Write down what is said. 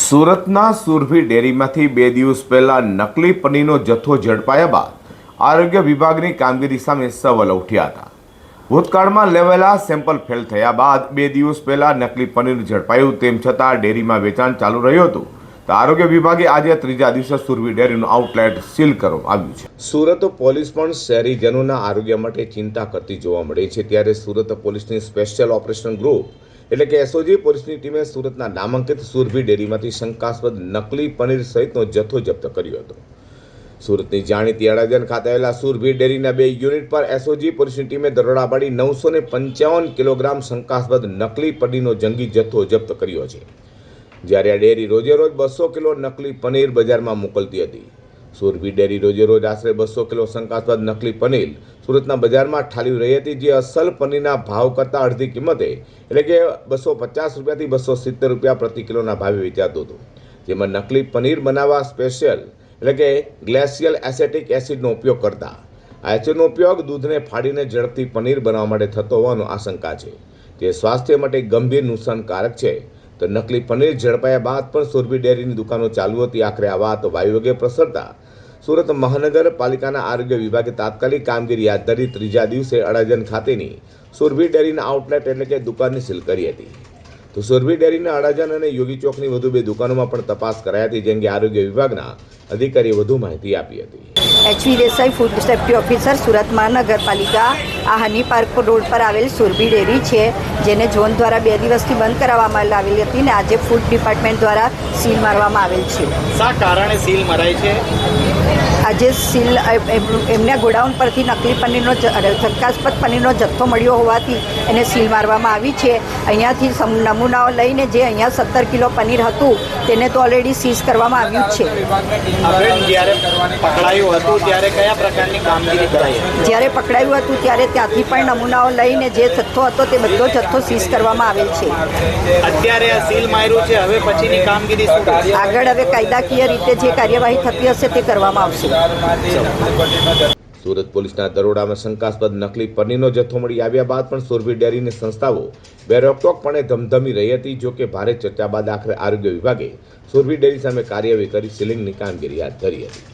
સુરતના સુરભી ડેરીમાંથી 2 દિવસ પહેલા નકલી પનીરનો જથ્થો ઝડપાયા બાદ આરોગ્ય વિભાગની કામગીરી સામે સવાલો ઉઠ્યા હતા। ભૂતકાળમાં લેવાયેલા સેમ્પલ ફેલ થયા બાદ 2 દિવસ પહેલા નકલી પનીર ઝડપાયું, તેમ છતાં ડેરીમાં વેચાણ ચાલુ રહ્યું હતું। તો આરોગ્ય વિભાગે આજે ત્રીજા દિવસે સુરભી ડેરીનું આઉટલેટ સીલ કરવામાં આવ્યું છે। સુરત પોલીસ પણ શહેરીજનોના આરોગ્ય માટે ચિંતા કરતી જોવા મળે છે, ત્યારે સુરત પોલીસની સ્પેશિયલ ઓપરેશન ગ્રુપ એટલે કે એસઓજી પોલીસની ટીમે સુરતના નામાંકિત સુરભી ડેરીમાંથી શંકાસ્પદ નકલી પનીર સહિતનો જથ્થો જપ્ત કર્યો હતો। સુરતની જાણીતી અડાજણ ખાતે આવેલા સુરભી ડેરીના 2 યુનિટ પર એસઓજી પોલીસની ટીમે દરોડા પાડી 955 કિલોગ્રામ શંકાસ્પદ નકલી પનીરનો જંગી જથ્થો જપ્ત કર્યો છે, જ્યારે આ ડેરી રોજે રોજ 200 કિલો નકલી પનીર બજારમાં મોકલતી હતી। સુરભી ડેરી રોજે રોજ આશરે 200 કિલો શંકાસ્પદ નકલી પનીર સુરતના બજારમાં ઠાલવી રહી હતી, જે અસલ પનીરના ભાવ કરતાં અડધી કિંમતે એટલે કે 250 રૂપિયાથી 270 રૂપિયા પ્રતિ કિલોના ભાવે વેચાતું હતું। જેમાં નકલી પનીર બનાવવા સ્પેશિયલ એટલે કે ગ્લેશિયલ એસેટિક એસિડનો ઉપયોગ કરતા આ એસિડનો ઉપયોગ દૂધને ફાડીને ઝડપથી પનીર બનાવવા માટે થતો હોવાનો આશંકા છે, જે સ્વાસ્થ્ય માટે ગંભીર નુકસાનકારક છે। તો નકલી પનીર ઝડપાયા બાદ પણ સુરભી ડેરીની દુકાનો ચાલુ હતી। આખરે આ વાત વાયુવેગે પ્રસરતા સુરત મહાનગરપાલિકાના આરોગ્ય વિભાગે તાત્કાલિક કામગીરી હાથ ધરી ત્રીજા દિવસે અડાજણ ખાતેની સુરભી ડેરીના આઉટલેટ એટલે કે દુકાનની સીલ કરી હતી। તો સુરભી ડેરીના અડાજણ અને યોગી ચોકની વધુ 2 દુકાનોમાં પણ તપાસ કરાઈ હતી, જેમ કે આરોગ્ય વિભાગના અધિકારીએ વધુ માહિતી આપી હતી। HV Desai food safety officer, Surat મહાનગરપાલિકા। આ હની પાર્ક રોડ પર આવેલ સુરભી ડેરી છે, જેને ઝોન દ્વારા 2 દિવસથી બંધ કરાવવામાં આવેલી હતી ને આજે ફૂડ ડિપાર્ટમેન્ટ દ્વારા સીલ મારવામાં આવેલ છે। શા કારણે સીલ મરાઈ છે? આજે સીલ એમના ગોડાઉન પરથી નકલી પનીરનો શંકાસ્પદ પનીરનો જથ્થો મળ્યો હોવાથી એને સીલ મારવામાં આવી છે। અહીંયાથી નમૂનાઓ લઈને જે અહીંયા 17 કિલો પનીર હતું તેને તો ઓલરેડી સીઝ કરવામાં આવ્યું છે। જ્યારે પકડાયું હતું ત્યારે કયા પ્રકારની કામગીરી કરાઈ? જ્યારે પકડાયું હતું ત્યારે ત્યાંથી પણ નમૂનાઓ લઈને જે જથ્થો હતો તે બધો જથ્થો સીઝ કરવામાં આવેલ છે। અત્યારે આ સીલ માર્યું છે, હવે પછીની કામગીરી શું થશે? આગળ હવે કાયદાકીય રીતે જે કાર્યવાહી થતી હશે તે કરવામાં આવશે। સુરત પોલીસના દરોડામાં શંકાસ્પદ નકલી પનીરનો જથ્થો મળી આવ્યા બાદ પણ સુરભી ડેરીની સંસ્થાઓ બેરોકટોકપણે ધમધમી રહી હતી। જો કે ભારે ચર્ચા બાદ આખરે આરોગ્ય વિભાગે સુરભી ડેરી સામે કાર્યવાહી કરી સીલિંગની કામગીરી હાથ ધરી હતી।